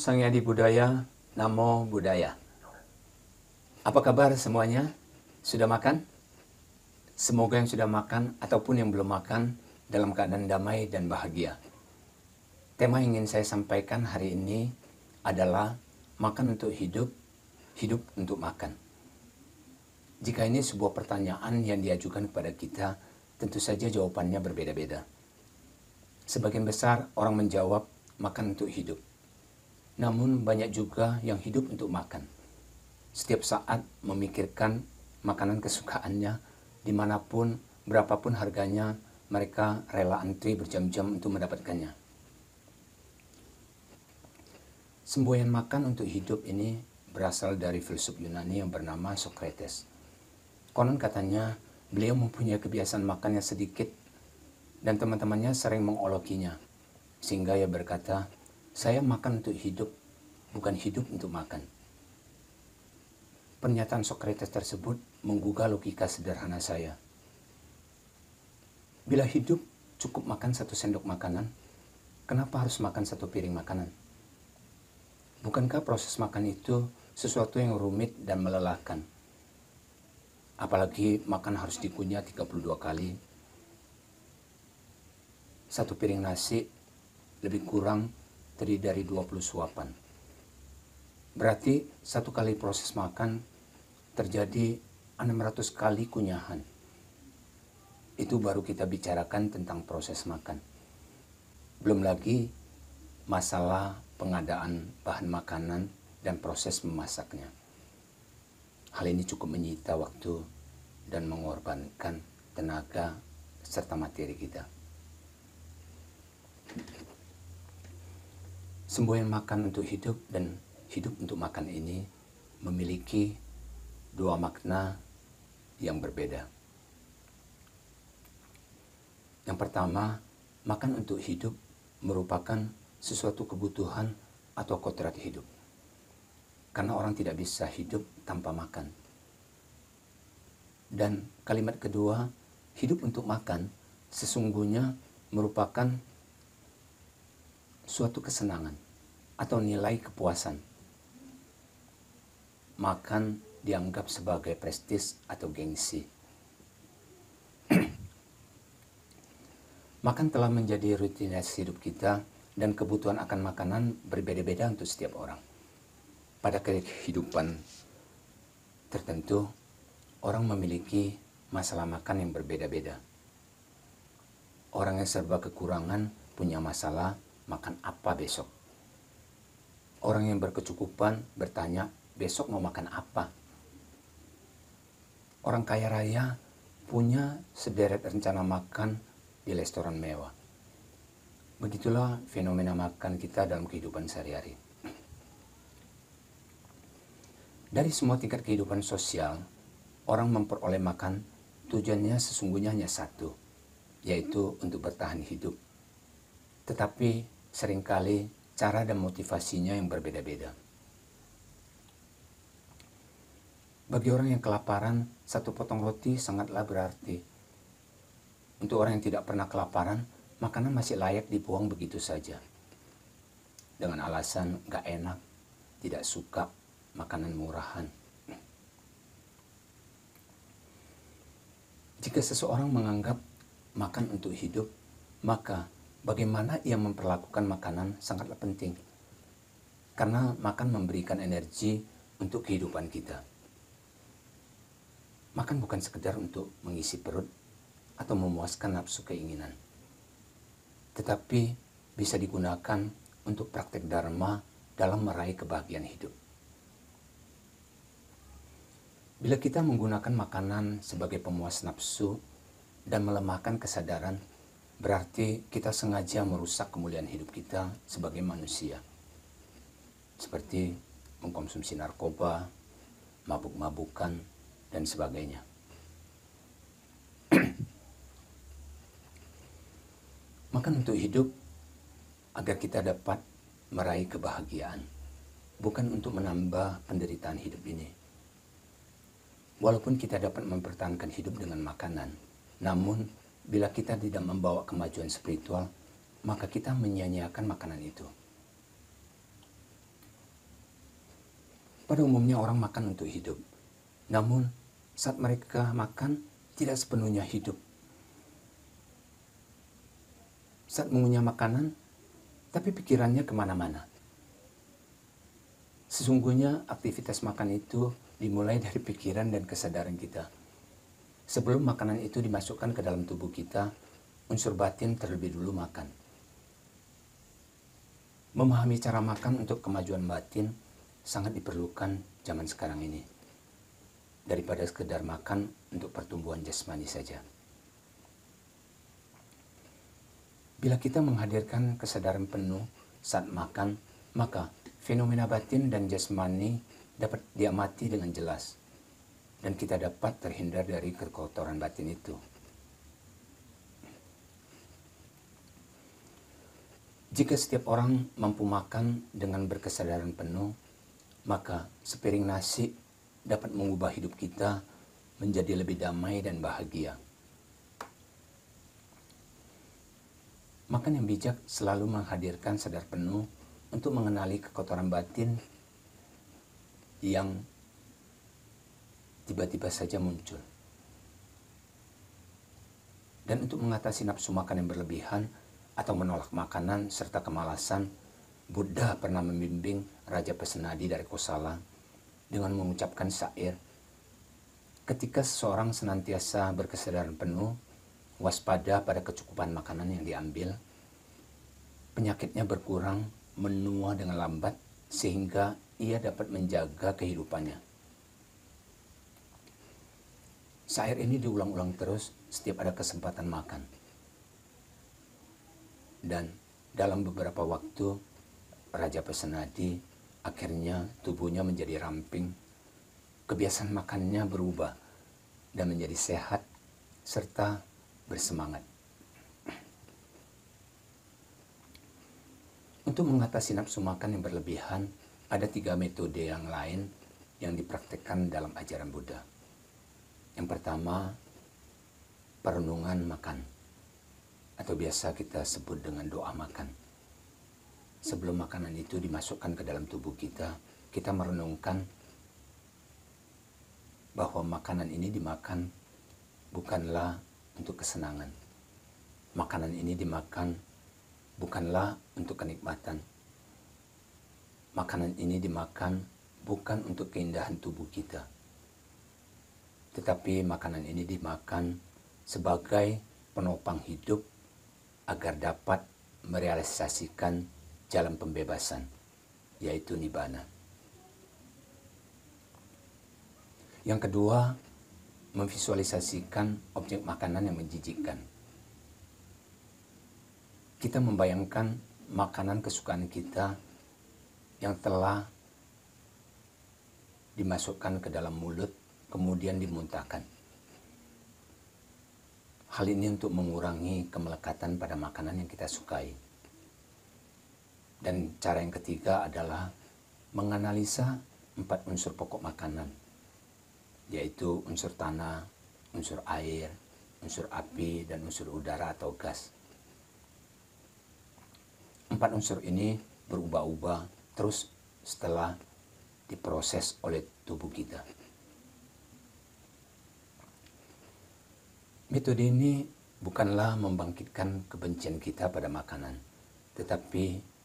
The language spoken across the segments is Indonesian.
Sang Yadi Budaya, Namo Buddhaya. Apa kabar semuanya? Sudah makan? Semoga yang sudah makan ataupun yang belum makan dalam keadaan damai dan bahagia. Tema yang ingin saya sampaikan hari ini adalah makan untuk hidup, hidup untuk makan. Jika ini sebuah pertanyaan yang diajukan kepada kita, tentu saja jawabannya berbeda-beda. Sebagian besar orang menjawab makan untuk hidup. Namun banyak juga yang hidup untuk makan. Setiap saat memikirkan makanan kesukaannya, dimanapun, berapapun harganya, mereka rela antri berjam-jam untuk mendapatkannya. Semboyan makan untuk hidup ini berasal dari filsuf Yunani yang bernama Socrates. Konon katanya, beliau mempunyai kebiasaan makan yang sedikit dan teman-temannya sering mengolokinya. Sehingga ia berkata, "Saya makan untuk hidup, bukan hidup untuk makan." Pernyataan Socrates tersebut menggugah logika sederhana saya. Bila hidup cukup makan 1 sendok makanan, kenapa harus makan 1 piring makanan? Bukankah proses makan itu sesuatu yang rumit dan melelahkan? Apalagi makan harus dikunyah 32 kali. 1 piring nasi lebih kurang terdiri dari 20 suapan. Berarti 1 kali proses makan terjadi 600 kali kunyahan. Itu baru kita bicarakan tentang proses makan. Belum lagi masalah pengadaan bahan makanan dan proses memasaknya. Hal ini cukup menyita waktu dan mengorbankan tenaga serta materi kita. Semboyan makan untuk hidup dan hidup untuk makan ini memiliki 2 makna yang berbeda. Yang pertama, makan untuk hidup merupakan sesuatu kebutuhan atau kodrat hidup. Karena orang tidak bisa hidup tanpa makan. Dan kalimat kedua, hidup untuk makan sesungguhnya merupakan suatu kesenangan atau nilai kepuasan. Makan dianggap sebagai prestis atau gengsi. Makan telah menjadi rutinitas hidup kita dan kebutuhan akan makanan berbeda-beda untuk setiap orang. Pada kehidupan tertentu, orang memiliki masalah makan yang berbeda-beda. Orang yang serba kekurangan punya masalah makan apa besok. Orang yang berkecukupan bertanya, besok mau makan apa? Orang kaya raya punya sederet rencana makan di restoran mewah. Begitulah fenomena makan kita dalam kehidupan sehari-hari. Dari semua tingkat kehidupan sosial, orang memperoleh makan tujuannya sesungguhnya hanya satu, yaitu untuk bertahan hidup. Tetapi seringkali cara dan motivasinya yang berbeda-beda. Bagi orang yang kelaparan, 1 potong roti sangatlah berarti. Untuk orang yang tidak pernah kelaparan, makanan masih layak dibuang begitu saja. Dengan alasan gak enak, tidak suka makanan murahan. Jika seseorang menganggap makan untuk hidup, maka bagaimana ia memperlakukan makanan sangatlah penting. Karena makan memberikan energi untuk kehidupan kita. Makan bukan sekedar untuk mengisi perut atau memuaskan nafsu keinginan. Tetapi bisa digunakan untuk praktek dharma dalam meraih kebahagiaan hidup. Bila kita menggunakan makanan sebagai pemuas nafsu dan melemahkan kesadaran, berarti kita sengaja merusak kemuliaan hidup kita sebagai manusia. Seperti mengkonsumsi narkoba, mabuk-mabukan, dan sebagainya. Makan untuk hidup agar kita dapat meraih kebahagiaan, bukan untuk menambah penderitaan hidup ini. Walaupun kita dapat mempertahankan hidup dengan makanan, namun bila kita tidak membawa kemajuan spiritual, maka kita menyia-nyiakan makanan itu. Pada umumnya orang makan untuk hidup. Namun saat mereka makan tidak sepenuhnya hidup. Saat mengunyah makanan, tapi pikirannya kemana-mana. Sesungguhnya aktivitas makan itu dimulai dari pikiran dan kesadaran kita. Sebelum makanan itu dimasukkan ke dalam tubuh kita, unsur batin terlebih dulu makan. Memahami cara makan untuk kemajuan batin sangat diperlukan zaman sekarang ini, daripada sekedar makan untuk pertumbuhan jasmani saja. Bila kita menghadirkan kesadaran penuh saat makan, maka fenomena batin dan jasmani dapat diamati dengan jelas, dan kita dapat terhindar dari kekotoran batin itu. Jika setiap orang mampu makan dengan berkesadaran penuh, maka sepiring nasi dapat mengubah hidup kita menjadi lebih damai dan bahagia. Makan yang bijak selalu menghadirkan sadar penuh untuk mengenali kekotoran batin yang tiba-tiba saja muncul. Dan untuk mengatasi nafsu makan yang berlebihan atau menolak makanan serta kemalasan, Buddha pernah membimbing Raja Pesenadi dari Kosala dengan mengucapkan syair, ketika seseorang senantiasa berkesadaran penuh, waspada pada kecukupan makanan yang diambil, penyakitnya berkurang, menua dengan lambat, sehingga ia dapat menjaga kehidupannya. Syair ini diulang-ulang terus setiap ada kesempatan makan. Dan dalam beberapa waktu, Raja Pesenadi akhirnya tubuhnya menjadi ramping, kebiasaan makannya berubah dan menjadi sehat serta bersemangat. Untuk mengatasi nafsu makan yang berlebihan, ada 3 metode yang lain yang dipraktikkan dalam ajaran Buddha. Yang pertama, perenungan makan, atau biasa kita sebut dengan doa makan. Sebelum makanan itu dimasukkan ke dalam tubuh kita, kita merenungkan bahwa makanan ini dimakan bukanlah untuk kesenangan. Makanan ini dimakan bukanlah untuk kenikmatan. Makanan ini dimakan bukan untuk keindahan tubuh kita. Tetapi makanan ini dimakan sebagai penopang hidup agar dapat merealisasikan jalan pembebasan, yaitu nibbana. Yang kedua, memvisualisasikan objek makanan yang menjijikkan. Kita membayangkan makanan kesukaan kita yang telah dimasukkan ke dalam mulut, kemudian dimuntahkan. Hal ini untuk mengurangi kemelekatan pada makanan yang kita sukai. Dan cara yang ketiga adalah menganalisa 4 unsur pokok makanan, yaitu unsur tanah, unsur air, unsur api, dan unsur udara atau gas. 4 unsur ini berubah-ubah terus setelah diproses oleh tubuh kita. Metode ini bukanlah membangkitkan kebencian kita pada makanan, tetapi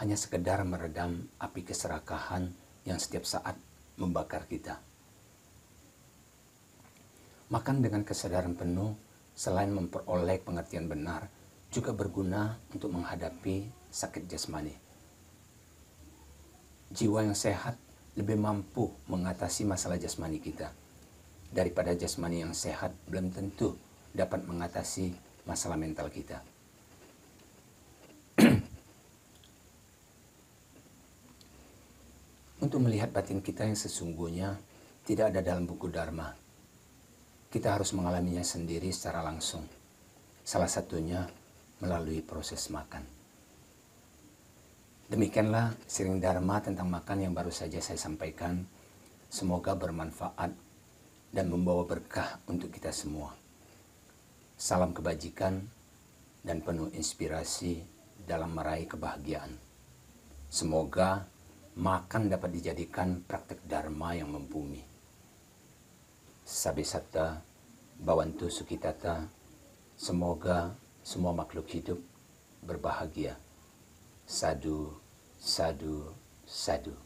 hanya sekedar meredam api keserakahan yang setiap saat membakar kita. Makan dengan kesadaran penuh, selain memperoleh pengertian benar, juga berguna untuk menghadapi sakit jasmani. Jiwa yang sehat lebih mampu mengatasi masalah jasmani kita, daripada jasmani yang sehat belum tentu dapat mengatasi masalah mental kita. Untuk melihat batin kita yang sesungguhnya tidak ada dalam buku Dharma. Kita harus mengalaminya sendiri secara langsung. Salah satunya melalui proses makan. Demikianlah sharing Dharma tentang makan yang baru saja saya sampaikan. Semoga bermanfaat dan membawa berkah untuk kita semua. Salam kebajikan dan penuh inspirasi dalam meraih kebahagiaan. Semoga makan dapat dijadikan praktek dharma yang membumi. Sabesata, Bhavantu Sukhitata, semoga semua makhluk hidup berbahagia. Sadu, sadu, sadu.